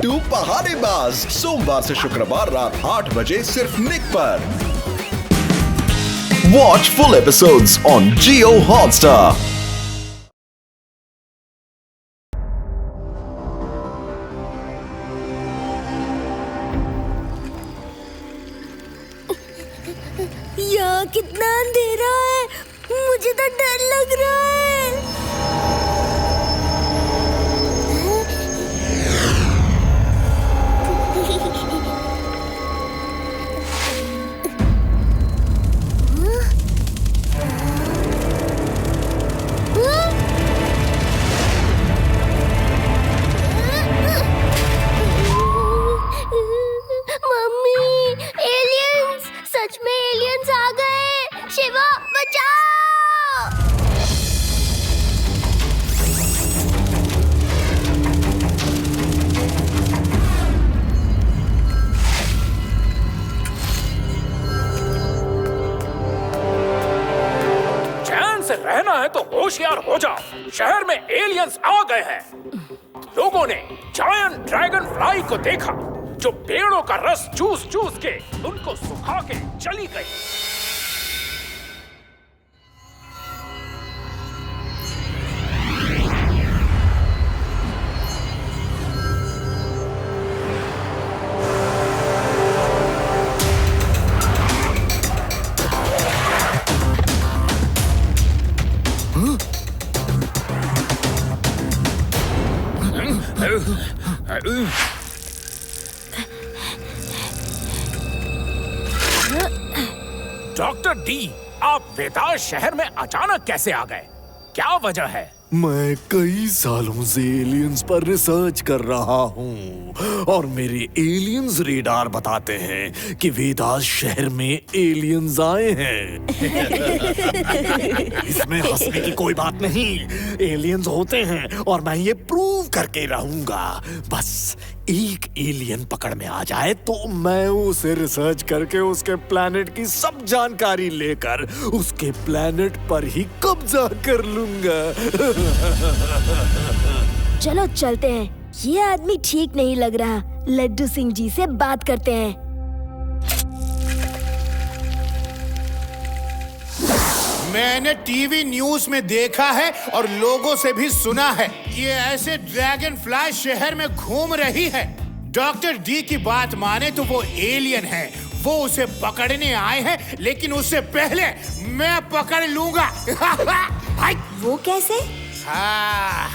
2 पहाड़ेबाज, सोमवार से शुक्रवार रात 8 बजे सिर्फ निक पर। Watch full episodes on Jio Hotstar. यहाँ कितना अंधेरा है, मुझे तो डर लग रहा है। Mummy, aliens! सच में एलियंस आ गए! शिवा, बचाओ! चैन से रहना है तो होशियार हो जाओ। शहर में एलियंस आ गए हैं। लोगों ने जायंट ड्रैगन फ्लाई को देखा जो पेड़ों का रस चूस चूस के उनको सुखा के चली गई। डॉक्टर डी, आप वेदास शहर में अचानक कैसे आ गए? क्या वजह है? मैं कई सालों से एलियंस पर रिसर्च कर रहा हूँ और मेरे एलियंस रेडार बताते हैं कि वेदास शहर में एलियंस आए हैं। इसमें हंसने की कोई बात नहीं, एलियंस होते हैं और मैं ये प्रूव करके रहूंगा। बस एक एलियन पकड़ में आ जाए तो मैं उसे रिसर्च करके उसके प्लैनेट की सब जानकारी लेकर उसके प्लैनेट पर ही कब्जा कर लूंगा। चलो चलते हैं, ये आदमी ठीक नहीं लग रहा। लड्डू सिंह जी से बात करते हैं। मैंने टीवी न्यूज में देखा है और लोगों से भी सुना है, ये ऐसे ड्रैगन फ्लाई शहर में घूम रही है। डॉक्टर डी की बात माने तो वो एलियन है, वो उसे पकड़ने आए हैं, लेकिन उससे पहले मैं पकड़ लूंगा। वो कैसे? हाँ,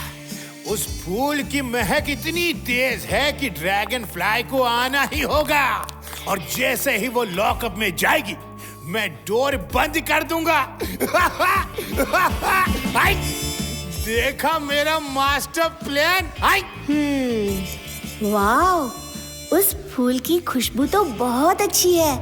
उस फूल की महक इतनी तेज है कि ड्रैगन फ्लाई को आना ही होगा और जैसे ही वो लॉकअप में जाएगी मैं डोर बंद कर दूंगा। देखा मेरा मास्टर प्लान? वाओ, उस फूल की खुशबू तो बहुत अच्छी है।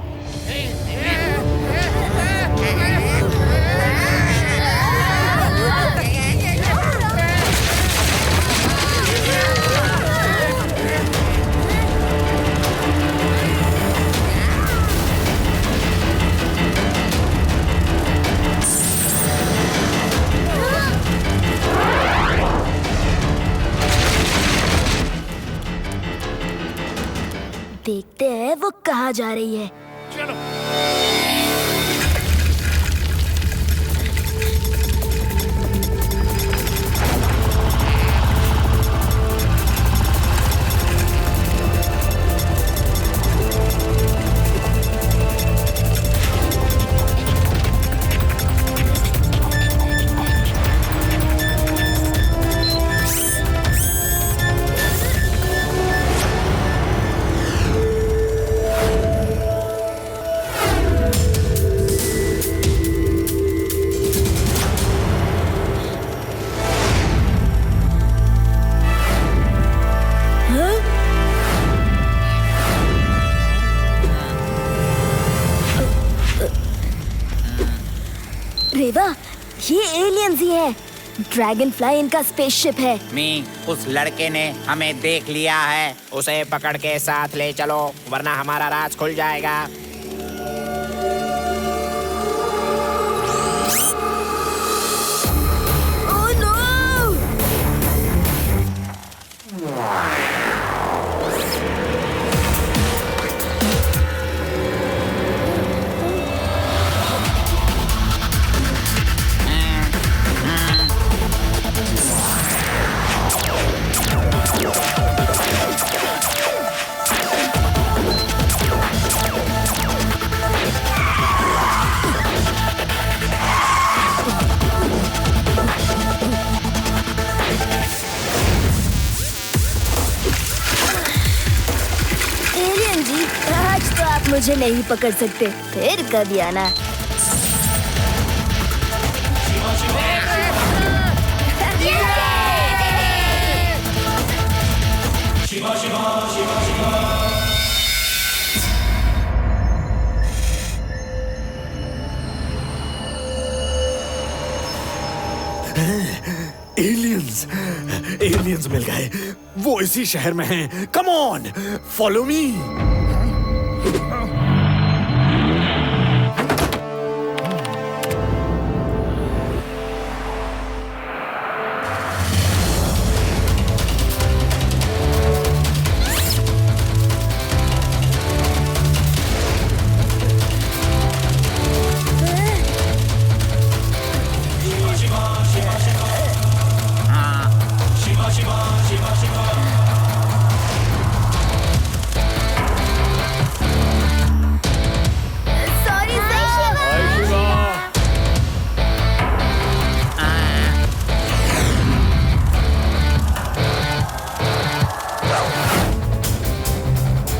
देखते हैं वो कहाँ जा रही है। चलो। रेवा, ये एलियंस ही है। ड्रैगन फ्लाई इनका स्पेसशिप है। उस लड़के ने हमें देख लिया है, उसे पकड़ के साथ ले चलो वरना हमारा राज खुल जाएगा। Oh no! आप मुझे नहीं पकड़ सकते, फिर कभी आना। एलियंस मिल गए। वो इसी शहर में हैं। Come on, follow me.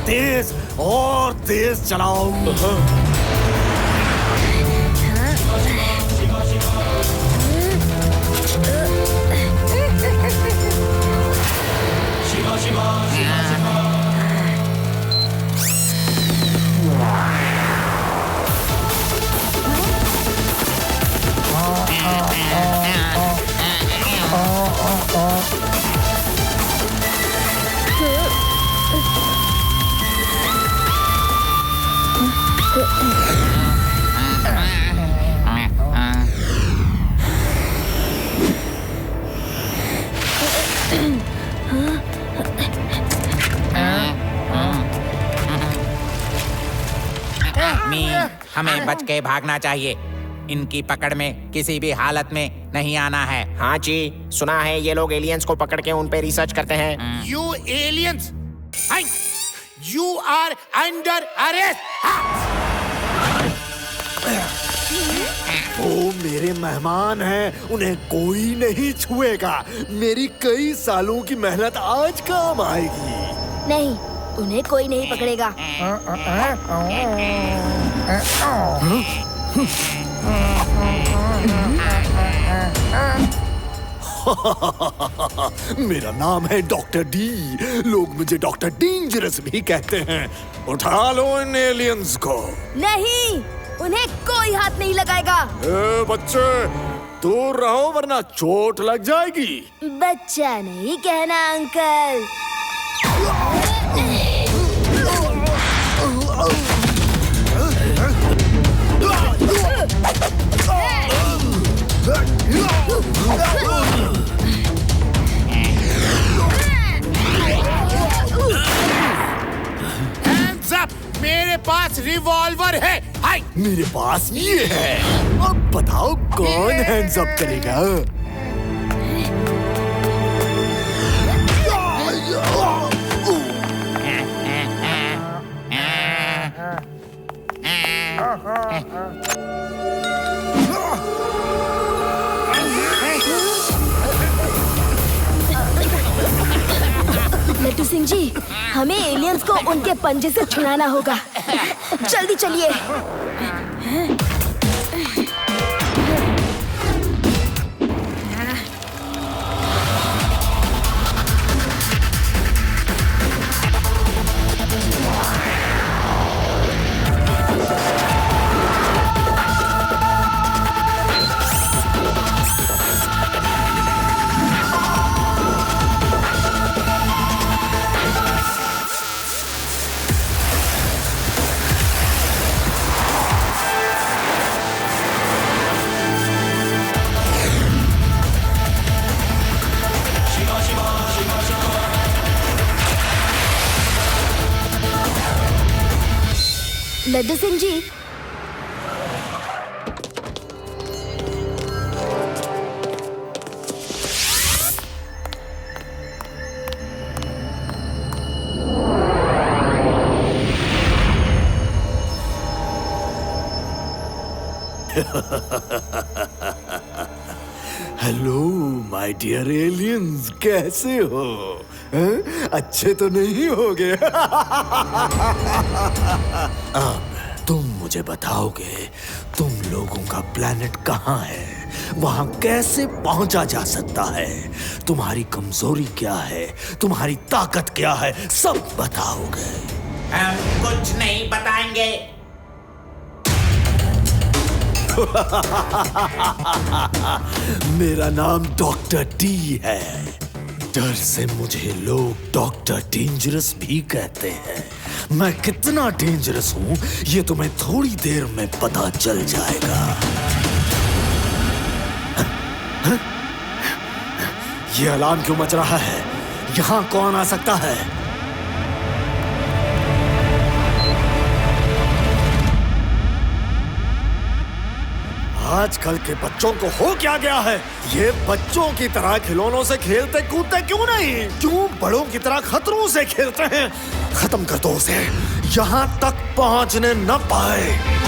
तेज और तेज चलाओ। हमें बच के भागना चाहिए। इनकी पकड़ में किसी भी हालत में नहीं आना है। हाँ जी, सुना है ये लोग एलियंस को पकड़ के उन पे रिसर्च करते हैं। You aliens, you are under arrest. वो मेरे मेहमान हैं, उन्हें कोई नहीं छुएगा। मेरी कई सालों की मेहनत आज काम आएगी। नहीं, उन्हें कोई नहीं पकड़ेगा। मेरा नाम है डॉक्टर डी। लोग मुझे डॉक्टर डेंजरस भी कहते हैं। उठा लो इन एलियंस को। नहीं, उन्हें कोई हाथ नहीं लगाएगा। ए बच्चे, दूर रहो वरना चोट लग जाएगी। बच्चा नहीं कहना अंकल। Hands up! मेरे पास रिवॉल्वर है। हाय! मेरे पास ये है। अब बताओ कौन हैंड्स अप करेगा? लट्टू सिंह जी, हमें एलियंस को उनके पंजे से छुड़ाना होगा। जल्दी चलिए। लड्डू सिंह जी, हेलो माय डियर एलियंस, कैसे हो? अच्छे तो नहीं होगे। अब तुम मुझे बताओगे तुम लोगों का प्लेनेट कहाँ है, वहां कैसे पहुंचा जा सकता है, तुम्हारी कमजोरी क्या है, तुम्हारी ताकत क्या है, सब बताओगे। हम कुछ नहीं बताएंगे। मेरा नाम डॉक्टर डी है। डर से मुझे लोग डॉक्टर डेंजरस भी कहते हैं। मैं कितना डेंजरस हूं ये तुम्हें थोड़ी देर में पता चल जाएगा। ये अलार्म क्यों मच रहा है? यहां कौन आ सकता है? आजकल के बच्चों को हो क्या गया है? ये बच्चों की तरह खिलौनों से खेलते कूदते क्यों नहीं? क्यों बड़ों की तरह खतरों से खेलते हैं? खत्म कर दो उसे, यहां तक पहुंचने न पाए।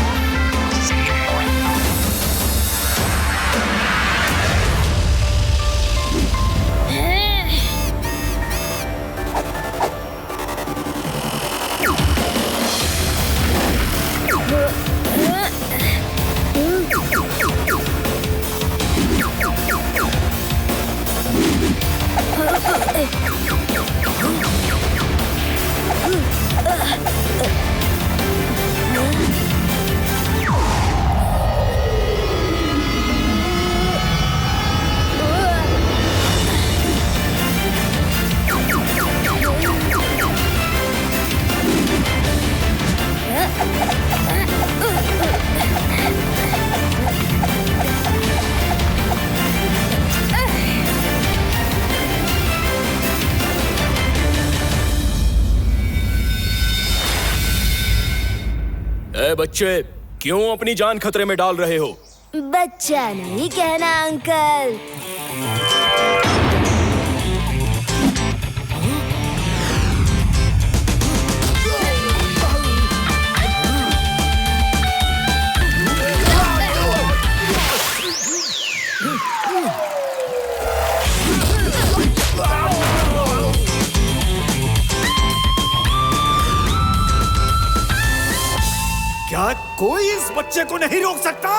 बच्चे, क्यों अपनी जान खतरे में डाल रहे हो? बच्चा नहीं कहना अंकल। क्या कोई इस बच्चे को नहीं रोक सकता?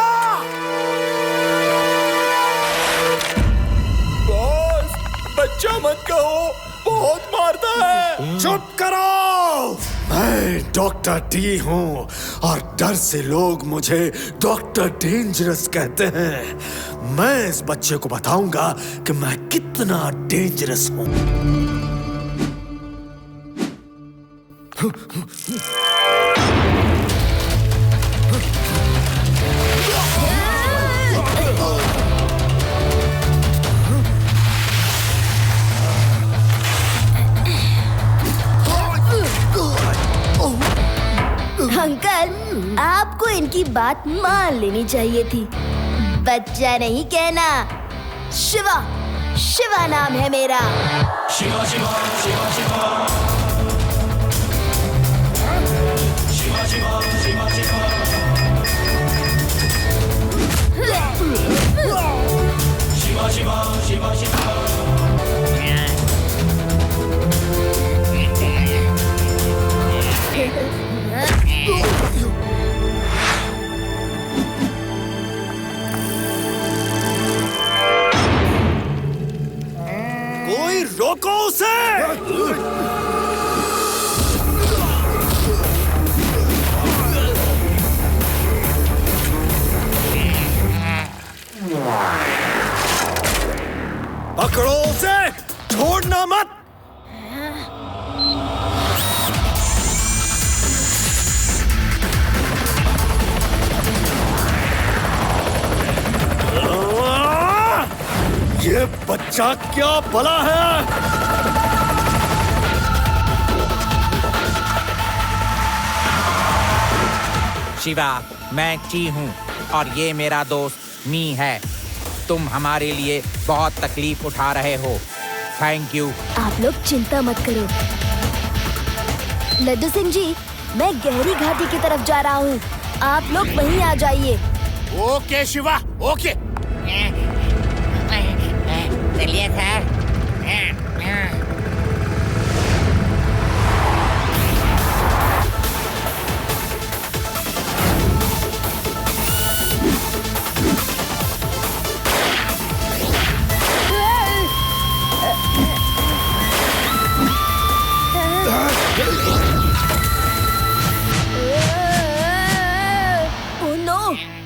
बॉस, बच्चा मत कहो, बहुत मारता है। चुप करो! मैं डॉक्टर डी हूँ और डर से लोग मुझे डॉक्टर डेंजरस कहते हैं। मैं इस बच्चे को बताऊंगा कि मैं कितना डेंजरस हूँ। अंकल, आपको इनकी बात मान लेनी चाहिए थी। बच्चा नहीं कहना, शिवा, शिवा नाम है मेरा। शिवा शिवा शिवा शिवा शिवा शिवा शिवा शिवा शिवा शिवा शिवा शिवा। कोई रोको उसे! पकड़ो उसे, छोड़ना मत। ये बच्चा क्या भला है? शिवा, मैं ची हूँ और ये मेरा दोस्त मी है। तुम हमारे लिए बहुत तकलीफ उठा रहे हो। Thank you. आप लोग चिंता मत करो। लड्डू सिंह जी, मैं गहरी घाटी की तरफ जा रहा हूँ, आप लोग वहीं आ जाइए। Okay Shiva, okay. चलिए सर। ओह नो,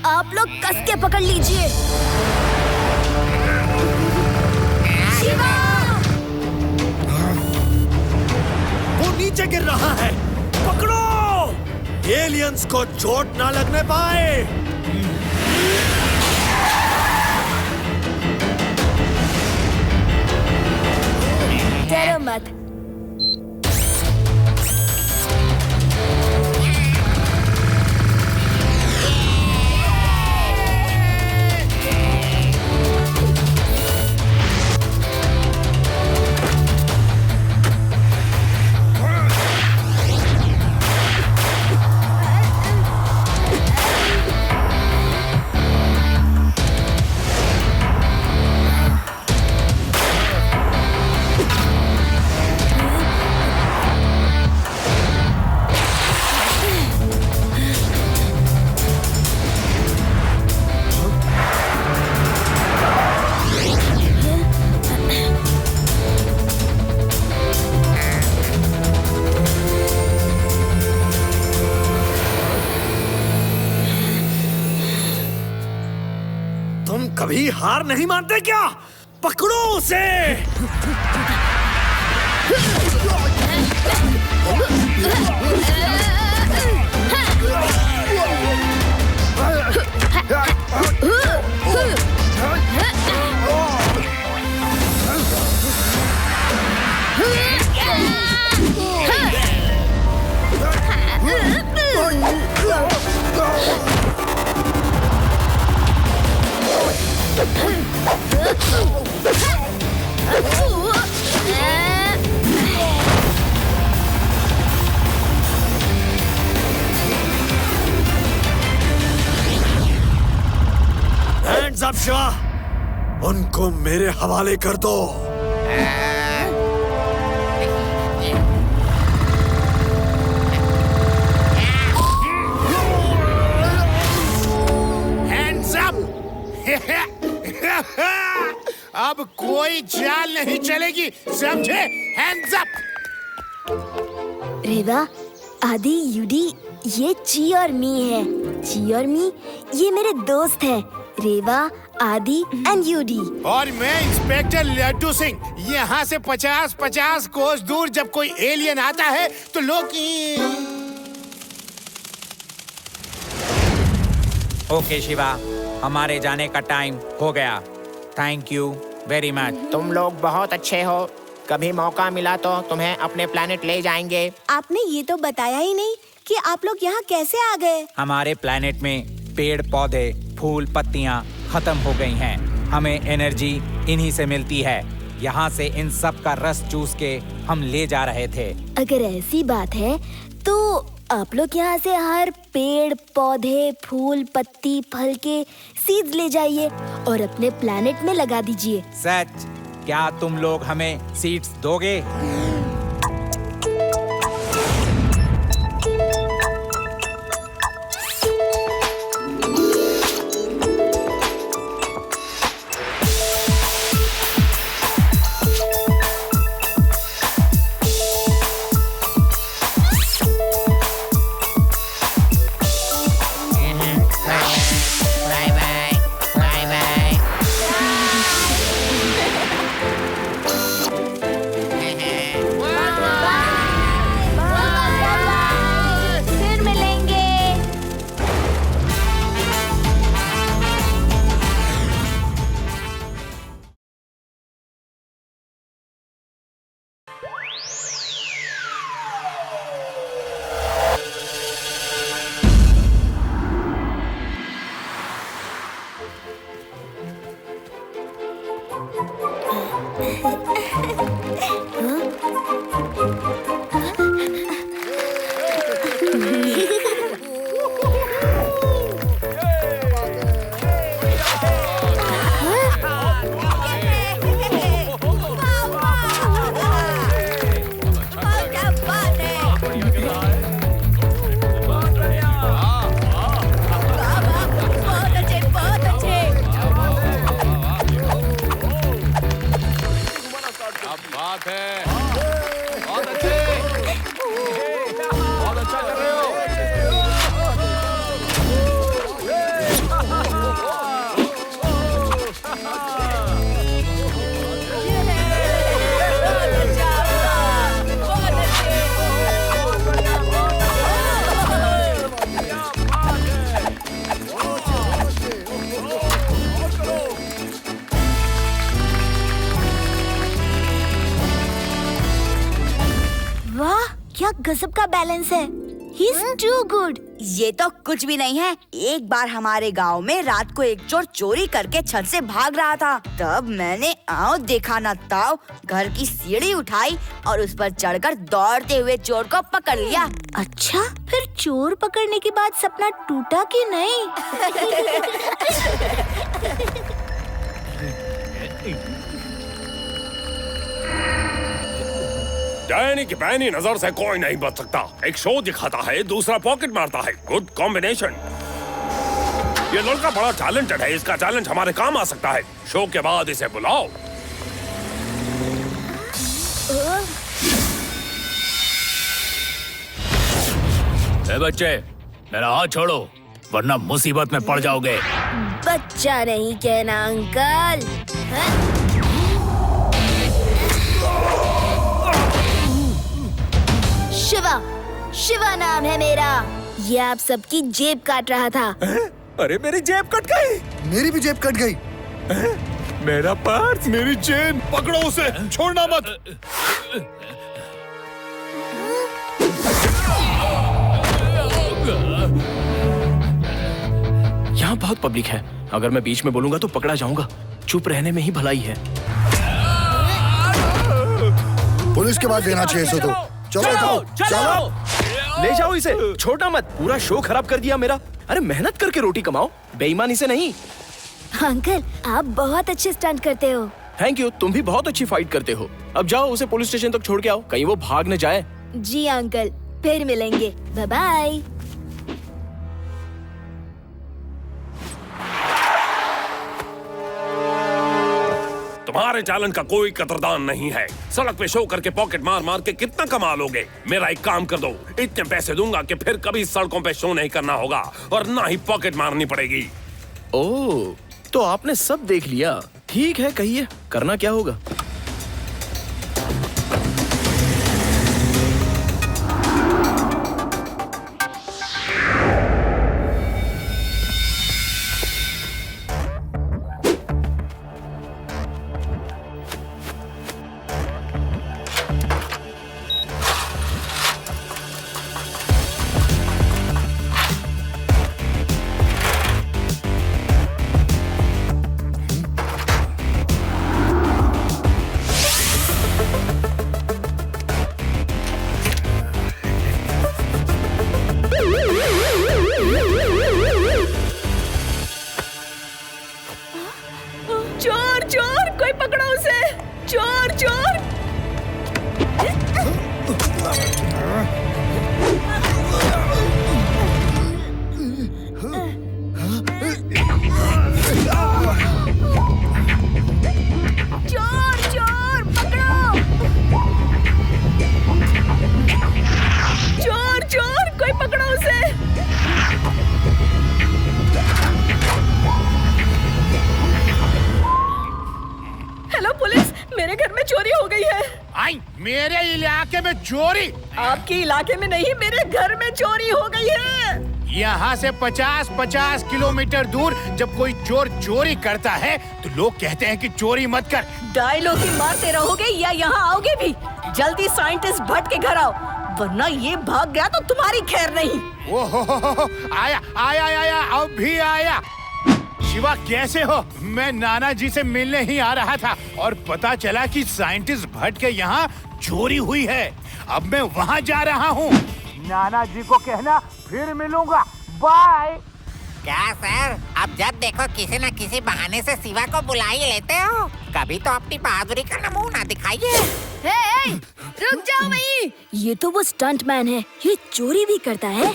आप लोग कस के पकड़ लीजिए। शिवा! वो नीचे गिर रहा है, पकड़ो! एलियंस को चोट ना लगने पाए। डरो मत। तुम कभी हार नहीं मानते क्या? पकड़ो उसे! Hands up Shiva! उनको मेरे हवाले कर दो। Hands up! अब कोई चाल नहीं चलेगी, समझे? Hands up! रेवा, आदि, यूडी, ये ची और मी है। ची और मी ये मेरे दोस्त हैं। रेवा, आदि एंड यूडी। और मैं इंस्पेक्टर लड्डू सिंह। यहाँ से 50-50 कोस दूर जब कोई एलियन आता है तो लोग ओके शिवा, हमारे जाने का टाइम हो गया। Thank you very much. तुम लोग बहुत अच्छे हो। कभी मौका मिला तो तुम्हें अपने प्लेनेट ले जाएंगे। आपने ये तो बताया ही नहीं कि आप लोग यहाँ कैसे आ गए। हमारे प्लेनेट में पेड़ पौधे फूल पत्तियाँ खत्म हो गई हैं। हमें एनर्जी इन्हीं से मिलती है। यहाँ से इन सब का रस चूस के हम ले जा रहे थे। अगर ऐसी बात है तो आप लोग यहाँ से हर पेड़ पौधे फूल पत्ती फल के सीड्स ले जाइए और अपने प्लेनेट में लगा दीजिए। सच? क्या तुम लोग हमें सीड्स दोगे? क्या गजब का बैलेंस है। He is too good. ये तो कुछ भी नहीं है। एक बार हमारे गांव में रात को एक चोर चोरी करके छत से भाग रहा था। तब मैंने आओ देखा न ताओ घर की सीढ़ी उठाई और उस पर चढ़कर दौड़ते हुए चोर को पकड़ लिया। अच्छा, फिर चोर पकड़ने के बाद सपना टूटा कि नहीं? डैनी की पैनी नजर से कोई नहीं बच सकता। एक शो दिखाता है, दूसरा पॉकेट मारता है। Good combination. ये लड़का बड़ा टैलेंटेड है, इसका टैलेंट हमारे काम आ सकता है। शो के बाद इसे बुलाओ। ए बच्चे, मेरा हाथ छोड़ो वरना मुसीबत में पड़ जाओगे। बच्चा नहीं कहना अंकल। शिवा नाम है मेरा। ये आप सबकी जेब काट रहा था। अरे मेरी जेब कट गई। मेरी भी जेब कट गई। मेरा पर्स, मेरी चेन, पकड़ो उसे, छोड़ना मत। यहाँ बहुत पब्लिक है, अगर मैं बीच में बोलूंगा तो पकड़ा जाऊंगा। चुप रहने में ही भलाई है। पुलिस के पास देना चाहिए। तो चलो ले जाओ इसे, छोड़ना मत। पूरा शो खराब कर दिया मेरा। अरे मेहनत करके रोटी कमाओ, बेईमानी से नहीं। अंकल, आप बहुत अच्छे स्टंट करते हो। थैंक यू, तुम भी बहुत अच्छी फाइट करते हो। अब जाओ उसे पुलिस स्टेशन तक छोड़ के आओ, कहीं वो भाग न जाए। जी अंकल, फिर मिलेंगे। Bye bye. तुम्हारे टैलेंट का कोई कदरदान नहीं है। सड़क पे शो करके पॉकेट मार मार के कितना कमा लोगे? मेरा एक काम कर दो, इतने पैसे दूंगा कि फिर कभी सड़कों पे शो नहीं करना होगा और ना ही पॉकेट मारनी पड़ेगी। ओह, तो आपने सब देख लिया। ठीक है, कहिए करना क्या होगा? मेरे इलाके में चोरी? आपके इलाके में नहीं, मेरे घर में चोरी हो गई है। यहाँ से 50-50 किलोमीटर दूर जब कोई चोर चोरी करता है तो लोग कहते हैं कि चोरी मत कर। डायलॉग ही मारते रहोगे या यहाँ आओगे भी? जल्दी साइंटिस्ट भट्ट के घर आओ, वरना ये भाग गया तो तुम्हारी खैर नहीं। ओहो, आया आया आया, अब भी आया। शिवा कैसे हो? मैं नाना जी से मिलने ही आ रहा था और पता चला कि साइंटिस्ट भट्ट के यहाँ चोरी हुई है। अब मैं वहाँ जा रहा हूँ। नाना जी को कहना फिर मिलूंगा। बाय। क्या सर, अब जब देखो किसी न किसी बहाने से शिवा को बुला ही लेते हो। कभी तो अपनी बहादुरी का नमूना दिखाइए। हे, रुक जाओ भाई। ये तो वो स्टंट मैन है, ये चोरी भी करता है।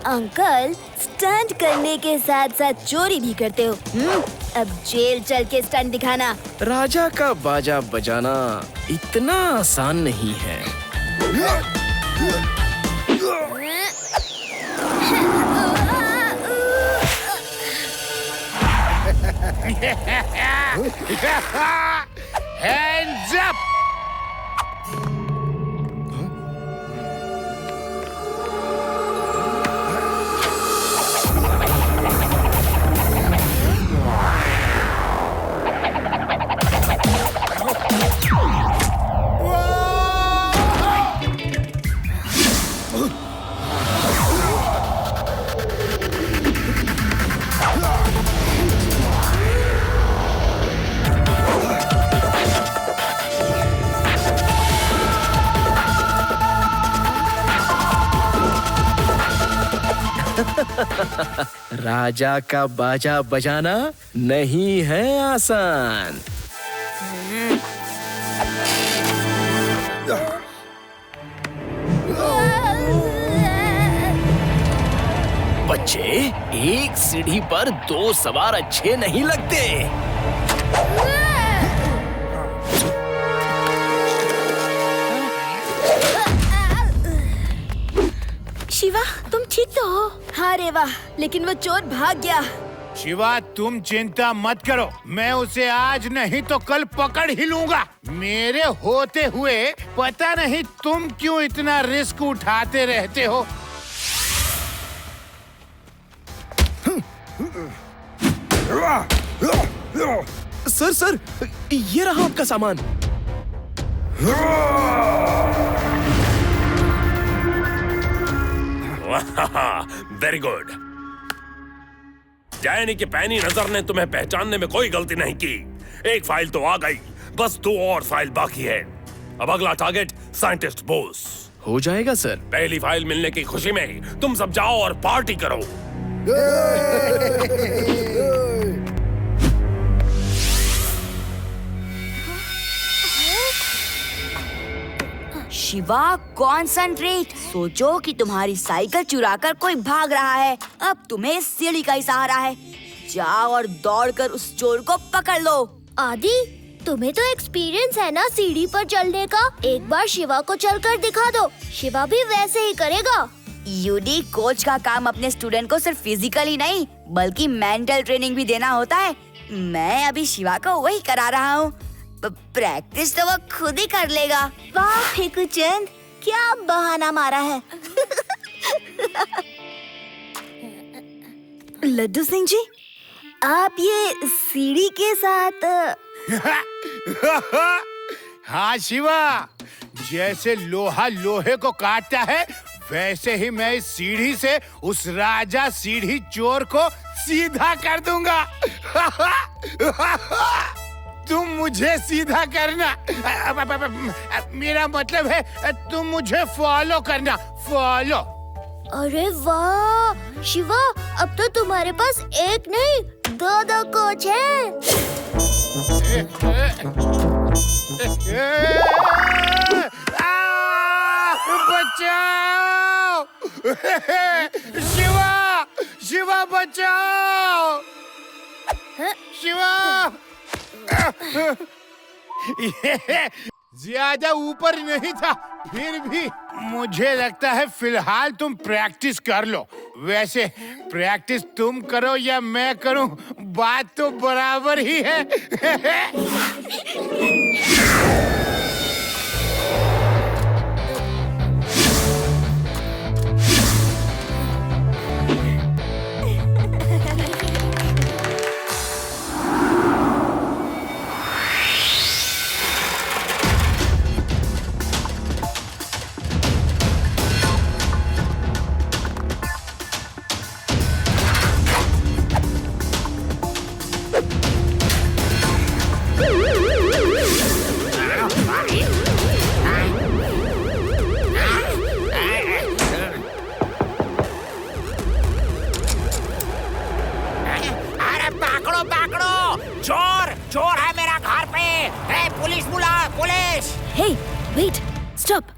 अंकल, स्टंट करने के साथ साथ चोरी भी करते हो। अब जेल चल के स्टंट दिखाना। राजा का बाजा बजाना इतना आसान नहीं है। Hands up. राजा का बाजा बजाना नहीं है आसान। बच्चे, एक सीढ़ी पर दो सवार अच्छे नहीं लगते। शिवा, तुम ठीक तो हो? हाँ रे वाह, लेकिन वो चोर भाग गया। शिवा, तुम चिंता मत करो, मैं उसे आज नहीं तो कल पकड़ ही लूंगा। मेरे होते हुए पता नहीं तुम क्यों इतना रिस्क उठाते रहते हो। सर, ये रहा आपका सामान। Very good. डैनी की पैनी नजर ने तुम्हें पहचानने में कोई गलती नहीं की। एक फाइल तो आ गई, बस 2 और फाइल बाकी है। अब अगला टारगेट साइंटिस्ट बोस। हो जाएगा सर। पहली फाइल मिलने की खुशी में तुम सब जाओ और पार्टी करो। शिवा, कॉन्सेंट्रेट। सोचो कि तुम्हारी साइकिल चुराकर कोई भाग रहा है। अब तुम्हें सीढ़ी का ही सहारा है। जाओ और दौड़कर उस चोर को पकड़ लो। आदि, तुम्हें तो एक्सपीरियंस है ना सीढ़ी पर चढ़ने का। एक बार शिवा को चलकर दिखा दो, शिवा भी वैसे ही करेगा। यूडी, कोच का काम अपने स्टूडेंट को सिर्फ फिजिकली नहीं बल्कि मेंटल ट्रेनिंग भी देना होता है। मैं अभी शिवा को वही करा रहा हूँ। प्रैक्टिस तो वो खुद ही कर लेगा। वाह फेकुचंद, क्या बहाना मारा है। लड्डू सिंह जी, आप ये सीढ़ी के साथ। हाँ शिवा, जैसे लोहा लोहे को काटता है वैसे ही मैं इस सीढ़ी से उस राजा सीढ़ी चोर को सीधा कर दूंगा। तुम मुझे सीधा करना, मेरा मतलब है तुम मुझे फॉलो करना। फॉलो। अरे वाह शिवा, अब तो तुम्हारे पास एक नहीं 2 कोच हैं। बचाओ! शिवा, शिवा बचाओ! शिवा! ज्यादा ऊपर नहीं था, फिर भी मुझे लगता है फिलहाल तुम प्रैक्टिस कर लो। वैसे प्रैक्टिस तुम करो या मैं करूं, बात तो बराबर ही है।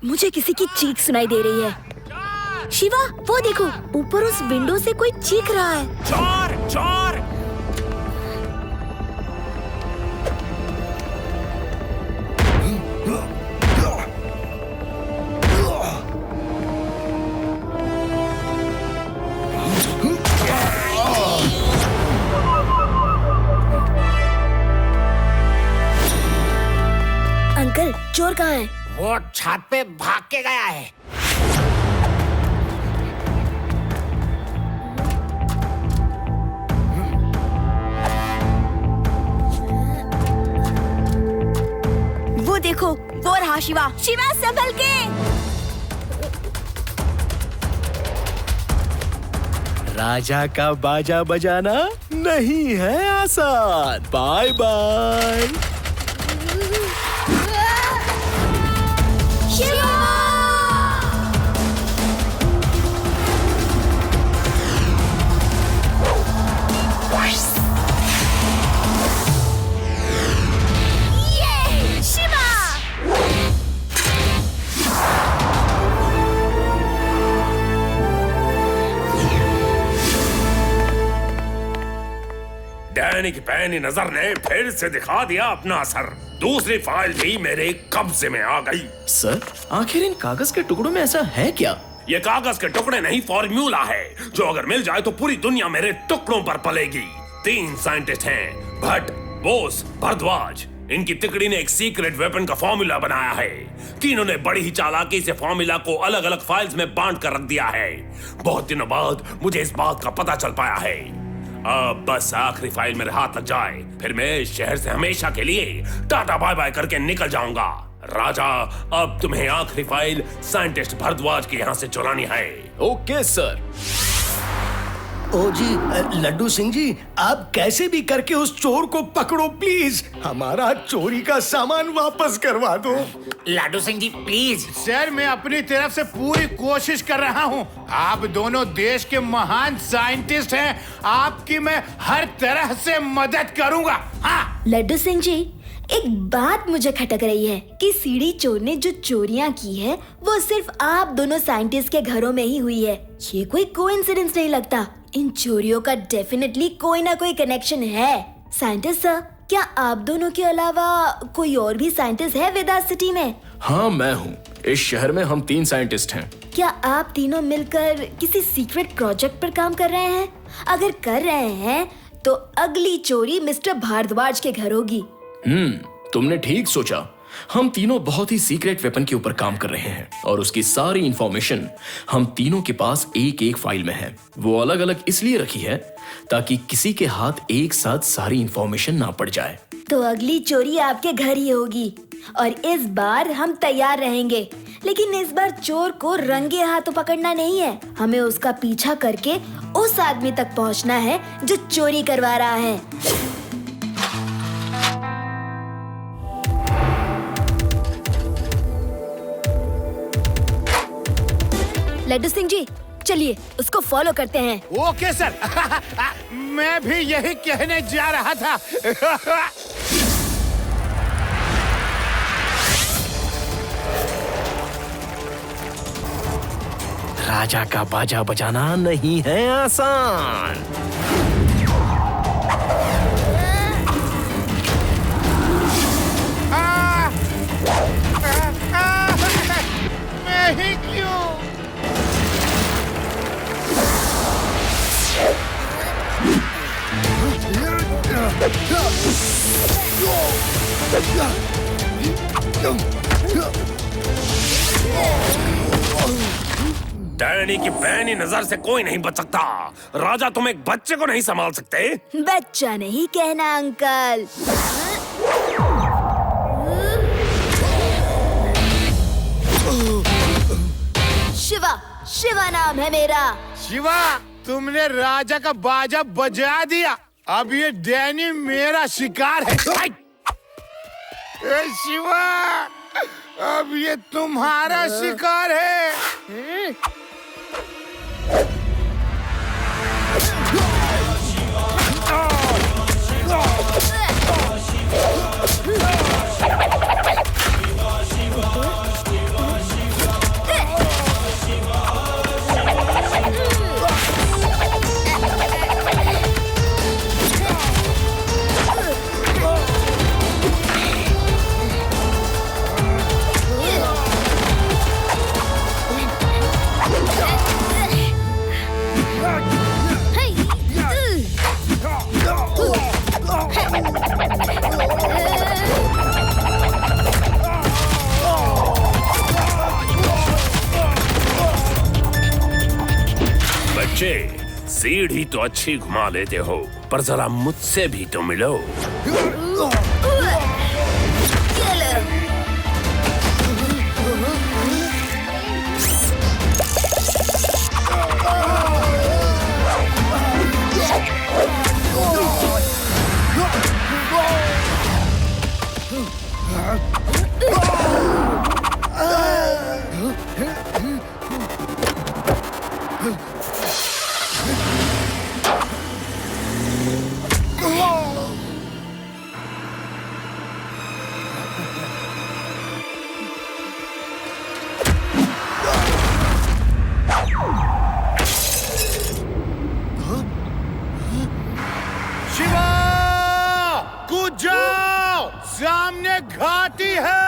मुझे किसी की चीख सुनाई दे रही है। शिवा, वो देखो, ऊपर उस विंडो से कोई चीख रहा है। चोर, चोर! अंकल, चोर कहाँ है? वो छत पे भाग के गया है। वो देखो, वो रहा शिवा। शिवा, संभल के। राजा का बाजा बजाना नहीं है आसान। Bye bye. शिवा! ये! शिवा! डैनी की पैनी नजर ने फिर से दिखा दिया अपना असर। दूसरी फाइल भी मेरे कब्जे में आ गई। सर, आखिर इन कागज के टुकड़ों में ऐसा है क्या? ये कागज के टुकड़े नहीं, फॉर्मूला है जो अगर मिल जाए तो पूरी दुनिया मेरे टुकड़ों पर पलेगी। 3 साइंटिस्ट हैं, भट्ट, बोस, भारद्वाज। इनकी तिकड़ी ने एक सीक्रेट वेपन का फॉर्मूला बनाया है। तीनों ने बड़ी ही चालाकी से फॉर्मूला को अलग अलग फाइल्स में बांट कर रख दिया है। बहुत दिनों बाद मुझे इस बात का पता चल पाया है। अब बस आखिरी फाइल मेरे हाथ लग जाए, फिर मैं इस शहर से हमेशा के लिए टाटा बाय बाय करके निकल जाऊंगा। राजा, अब तुम्हें आखिरी फाइल साइंटिस्ट भारद्वाज के यहाँ से चुरानी है। Okay sir. ओ जी, लड्डू सिंह जी, आप कैसे भी करके उस चोर को पकड़ो प्लीज। हमारा चोरी का सामान वापस करवा दो। लाडू सिंह जी प्लीज। सर, मैं अपनी तरफ से पूरी कोशिश कर रहा हूँ। आप दोनों देश के महान साइंटिस्ट हैं, आपकी मैं हर तरह से मदद करूँगा। हाँ। लड्डू सिंह जी, एक बात मुझे खटक रही है कि सीढ़ी चोर ने जो चोरियां की है वो सिर्फ आप दोनों साइंटिस्ट के घरों में ही हुई है। ये कोई कोइंसिडेंस नहीं लगता। इन चोरियों का डेफिनेटली कोई ना कोई कनेक्शन है। साइंटिस्ट सर, क्या आप दोनों के अलावा कोई और भी साइंटिस्ट है वेदास सिटी में? हाँ, मैं हूँ। इस शहर में हम 3 साइंटिस्ट हैं। क्या आप तीनों मिलकर किसी सीक्रेट प्रोजेक्ट पर काम कर रहे हैं? अगर कर रहे हैं तो अगली चोरी मिस्टर भारद्वाज के घर होगी। तुमने ठीक सोचा। हम तीनों बहुत ही सीक्रेट वेपन के ऊपर काम कर रहे हैं और उसकी सारी इंफॉर्मेशन हम तीनों के पास एक एक फाइल में है। वो अलग अलग इसलिए रखी है ताकि किसी के हाथ एक साथ सारी इंफॉर्मेशन ना पड़ जाए। तो अगली चोरी आपके घर ही होगी और इस बार हम तैयार रहेंगे। लेकिन इस बार चोर को रंगे हाथों पकड़ना नहीं है, हमें उसका पीछा करके उस आदमी तक पहुंचना है जो चोरी करवा रहा है। लड्डू सिंह जी, चलिए उसको फॉलो करते हैं। Okay sir. मैं भी यही कहने जा रहा था। राजा का बाजा बजाना नहीं है आसान। मैं ही क्यों? डैनी की पैनी नजर से कोई नहीं बच सकता। राजा, तुम एक बच्चे को नहीं संभाल सकते? बच्चा नहीं कहना अंकल। शिवा, शिवा नाम है मेरा। शिवा, तुमने राजा का बाजा बजा दिया। अब ये डैनी मेरा शिकार है। ए शिवा, अब ये तुम्हारा शिकार है। बच्चे, सीढ़ी तो अच्छी घुमा लेते हो, पर जरा मुझसे भी तो मिलो। शिवा, कूद जाओ, सामने घाटी है।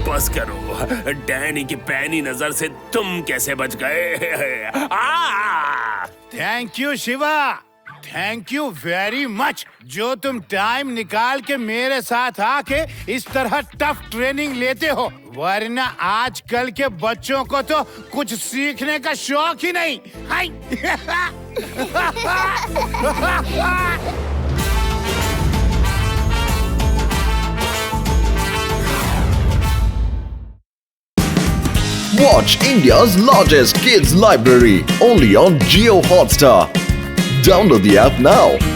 बस करो, डैनी की पैनी नजर से तुम कैसे बच गए? Thank you Shiva, thank you very much, जो तुम टाइम निकाल के मेरे साथ आके इस तरह टफ ट्रेनिंग लेते हो, वरना आजकल के बच्चों को तो कुछ सीखने का शौक ही नहीं। हाय। Watch India's largest kids library only on Jio Hotstar. Download the app now.